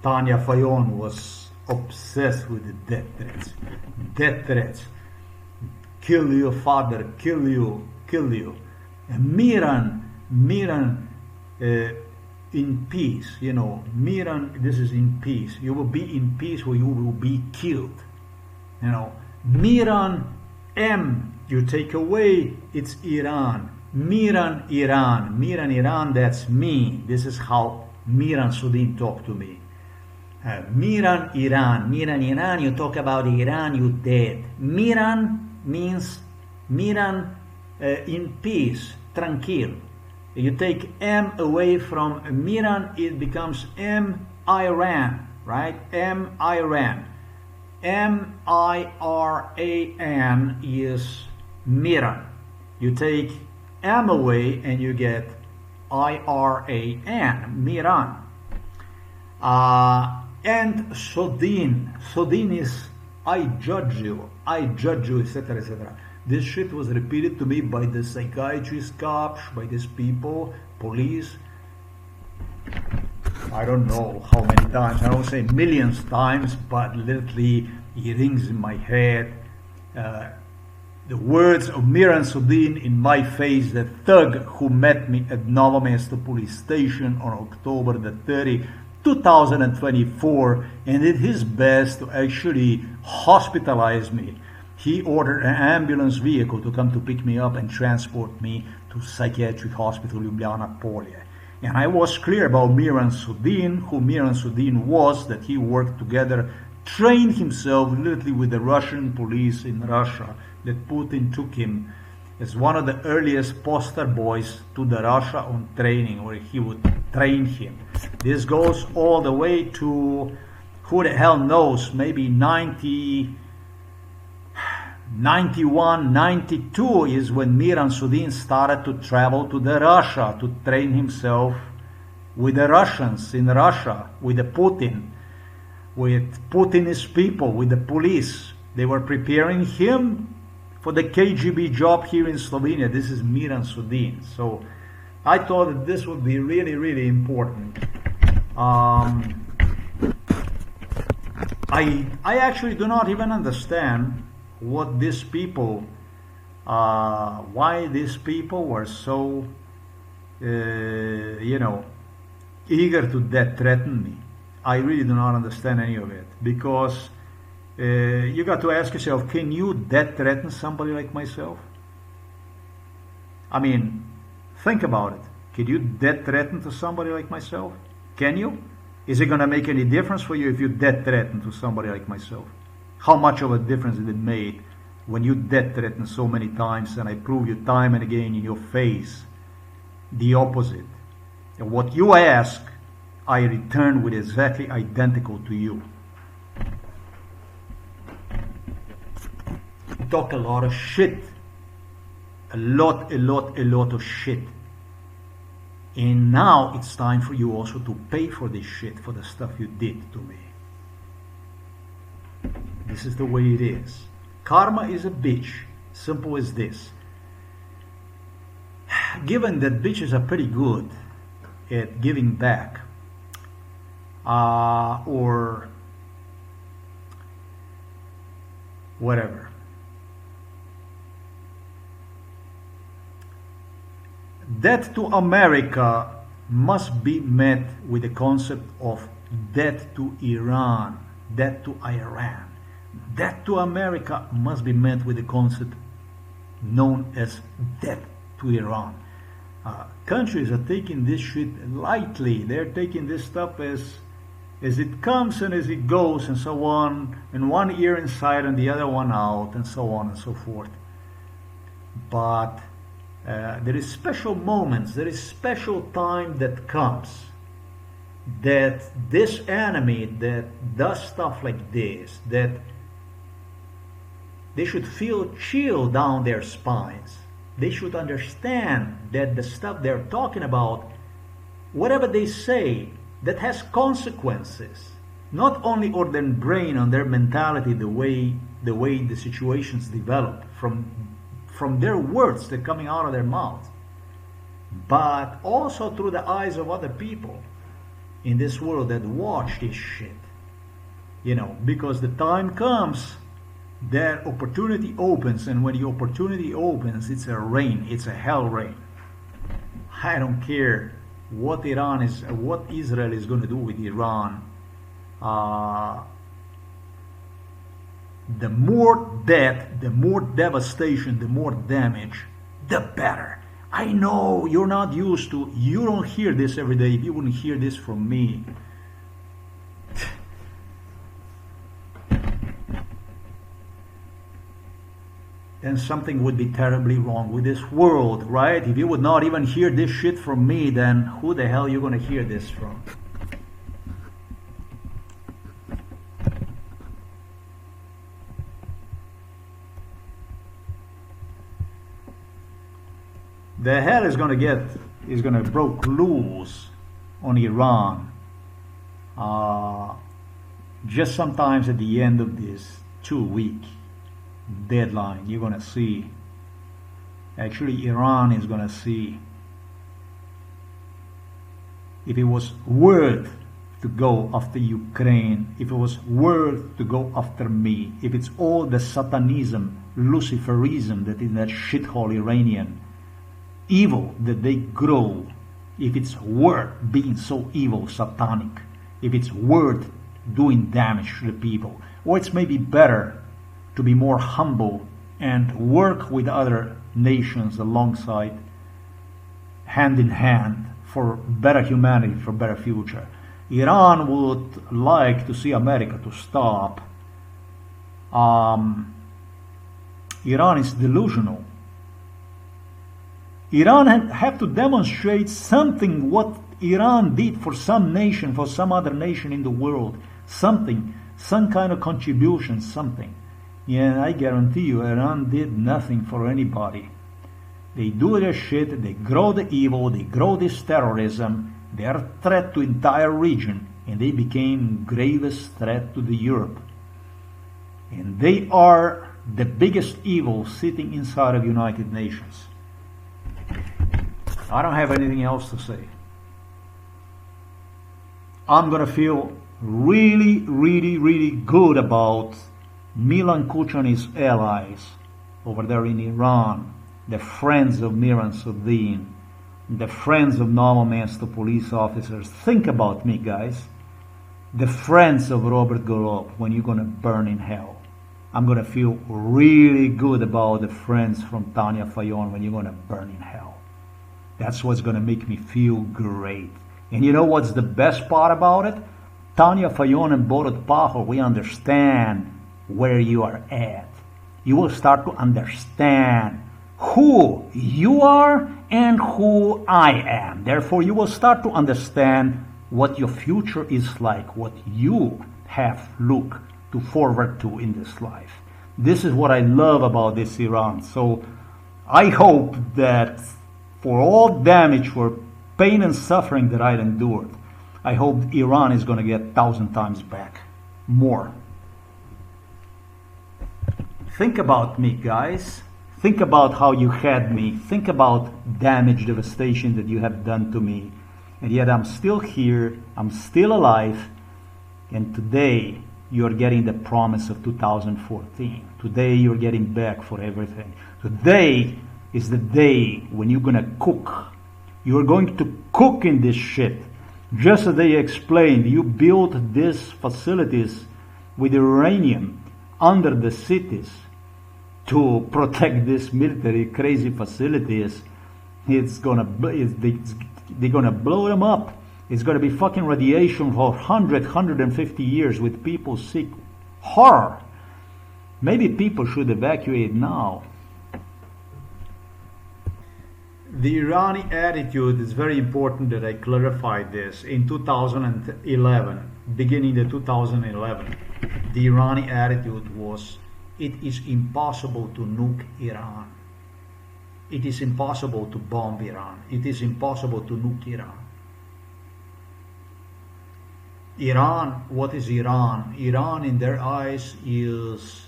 Tanya FAJON was obsessed with the death threats. Death threats. Kill your father, kill you, kill you. And MIRAN, in peace, you know, MIRAN, this is in peace. You will be in peace or you will be killed. You know, MIRAN, M, you take away, it's Iran. MIRAN, Iran. MIRAN, Iran, that's me. This is how MIRAN SODIN talked to me. MIRAN, Iran. MIRAN, Iran, you talk about Iran, you dead. MIRAN means MIRAN, in peace, tranquil. You take M away from MIRAN, it becomes M, Iran, right? M, Iran. M-I-R-A-N is MIRAN. You take M away and you get I-R-A-N, MIRAN. And SODIN. SODIN is I judge you, etc., etc. This shit was repeated to me by the psychiatrist cops, by these people, police. I don't know how many times, I don't say millions times, but literally it rings in my head. The words of MIRAN SODIN in my face, the thug who met me at Novomesto police station on October the 30th, 2024, and did his best to actually hospitalize me. He ordered an ambulance vehicle to come to pick me up and transport me to psychiatric hospital Ljubljana Polje. And I was clear about MIRAN SODIN, who MIRAN SODIN was, that he worked together, trained himself literally with the Russian police in Russia, that Putin took him as one of the earliest poster boys to the Russia on training, where he would train him. This goes all the way to, who the hell knows, maybe 91, 92 is when MIRAN SODIN started to travel to the Russia to train himself with the Russians in Russia, with the Putin, with Putin's people, with the police. They were preparing him for the KGB job here in Slovenia. This is MIRAN SODIN. So I thought that this would be really, really important. I actually do not even understand what these people, why these people were so, you know, eager to death threaten me. I really do not understand any of it, because you got to ask yourself, can you death threaten somebody like myself? I mean, think about it. Can you death threaten to somebody like myself? Can you? Is it going to make any difference for you if you death threaten to somebody like myself? How much of a difference did it make when you death threaten so many times, and I prove you time and again in your face the opposite? And what you ask, I return with exactly identical to you. You talk a lot of shit. A lot of shit. And now it's time for you also to pay for this shit, for the stuff you did to me. This is the way it is. Karma is a bitch. Simple as this. Given that bitches are pretty good at giving back, or whatever, debt to America must be met with the concept of death to Iran, death to Iran. Death to America must be met with the concept known as death to Iran. Countries are taking this shit lightly. They're taking this stuff as it comes and as it goes and so on, and one ear inside and the other one out and so on and so forth. But there is special moments, there is special time that comes that this enemy that does stuff like this, that they should feel chill down their spines. They should understand that the stuff they're talking about, whatever they say, that has consequences, not only on their brain, on their mentality, the way the situations develop from their words that are coming out of their mouths, but also through the eyes of other people in this world that watch this shit. You know, because the time comes that opportunity opens, and when the opportunity opens, it's a rain, it's a hell rain. I don't care what Israel is going to do with Iran. The more death, the more devastation, the more damage, the better. I know you're not used to, you don't hear this every day. If you wouldn't hear this from me, then something would be terribly wrong with this world, right? If you would not even hear this shit from me, then who the hell are you going to hear this from? The hell is going to break loose on Iran just sometimes at the end of this 2-week deadline. You're going to see, actually Iran is going to see if it was worth to go after Ukraine, if it was worth to go after me, if it's all the satanism, Luciferism that is that shithole Iranian evil that they grow, if it's worth being so evil, satanic, if it's worth doing damage to the people, or it's maybe better to be more humble and work with other nations alongside, hand in hand, for better humanity, for better future. Iran would like to see America to stop. Iran is delusional. Iran have to demonstrate something, what Iran did for some nation, for some other nation in the world, something, some kind of contribution, something. Yeah, I guarantee you, Iran did nothing for anybody. They do their shit, they grow the evil, they grow this terrorism, they are a threat to entire region, and they became gravest threat to the Europe. And they are the biggest evil sitting inside of United Nations. I don't have anything else to say. I'm gonna feel really, really, really good about Milan, KUČAN, his allies over there in Iran, the friends of MIRAN, SODIN, the friends of normal man's to police officers. Think about me, guys. The friends of Robert GOLOB, when you're gonna burn in hell. I'm gonna feel really good about the friends from Tanya FAJON when you're gonna burn in hell. That's what's gonna make me feel great. And you know what's the best part about it? Tanya FAJON and BORUT PAHOR, we understand where you are at. You will start to understand who you are and who I am. Therefore, you will start to understand what your future is like, what you have look to forward to in this life. This is what I love about this Iran. So I hope that for all damage, for pain and suffering that I endured, I hope Iran is going to get 1,000 times back, more. Think about me, guys. Think about how you had me. Think about damage, devastation that you have done to me. And yet I'm still here, I'm still alive, and today you're getting the promise of 2014. Today you're getting back for everything. Today is the day when you're gonna cook You're going to cook in this shit. Just as they explained, you built these facilities with uranium under the cities to protect these military crazy facilities. They're gonna blow them up. It's gonna be fucking radiation for 150 years with people sick. Horror. Maybe people should evacuate now. The Irani attitude is very important that I clarify this. In 2011, beginning the 2011, the Irani attitude was, it is impossible to nuke Iran. It is impossible to bomb Iran. It is impossible to nuke Iran. Iran, what is Iran? Iran in their eyes is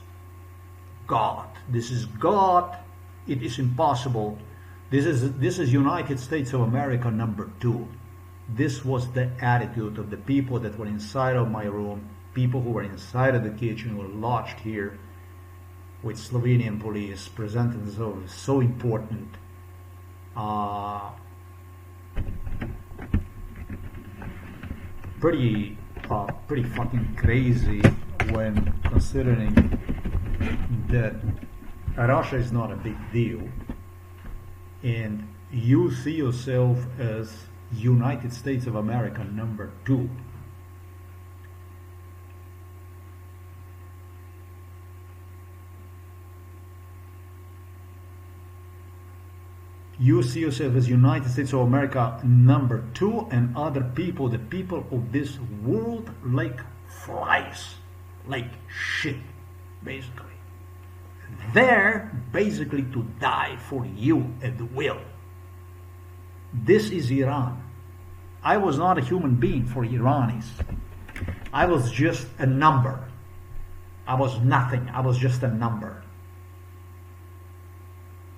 God. This is God. It is impossible. This is United States of America #2. This was the attitude of the people that were inside of my room, people who were inside of the kitchen, were lodged here with Slovenian police, presented as so important. Pretty fucking crazy when considering that Russia is not a big deal. And you see yourself as United States of America #2. You see yourself as United States of America #2, and other people, the people of this world, like flies, like shit, basically. They're basically to die for you at will. This is Iran. I was not a human being for Iranis. I was just a number. I was nothing. I was just a number.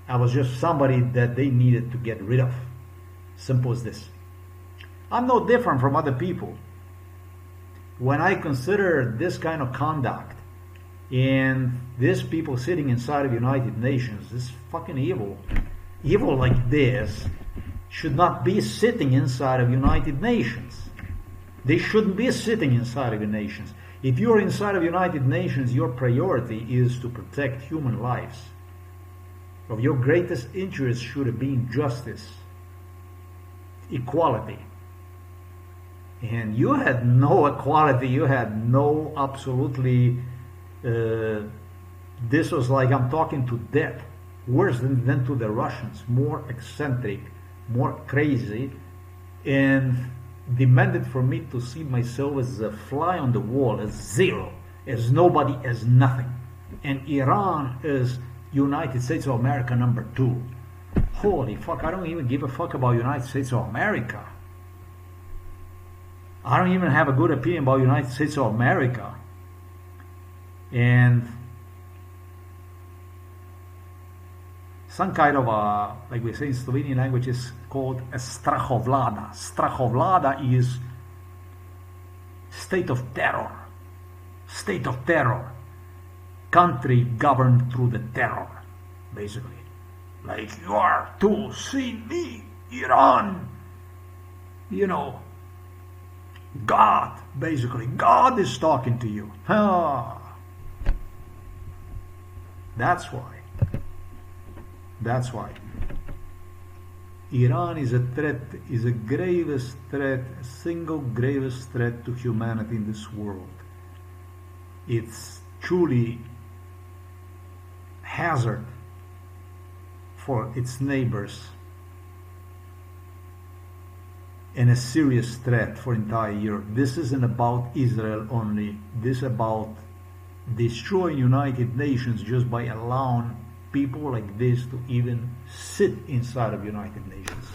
I was just somebody that they needed to get rid of. Simple as this. I'm no different from other people. When I consider this kind of conduct, and these people sitting inside of United Nations, this fucking evil like this, should not be sitting inside of United Nations. They shouldn't be sitting inside of the nations. If you're inside of United Nations, your priority is to protect human lives. Of your greatest interest should have been justice, equality. And you had no equality, you had no absolutely... this was like I'm talking to death, worse than to the Russians, more eccentric, more crazy, and demanded for me to see myself as a fly on the wall, as zero, as nobody, as nothing. And Iran is United States of America #2. Holy fuck, I don't even give a fuck about United States of America. I don't even have a good opinion about United States of America. And some kind of a, like we say in Slovenian language, is called a strahovlada. Strahovlada is state of terror. State of terror. Country governed through the terror, basically. Like, you are to see me, Iran. You know, God, basically. God is talking to you. That's why. That's why. Iran is a threat, is a gravest threat, single gravest threat to humanity in this world. It's truly hazard for its neighbors and a serious threat for entire Europe. This isn't about Israel only. This is about destroying United Nations just by allowing people like this to even sit inside of United Nations.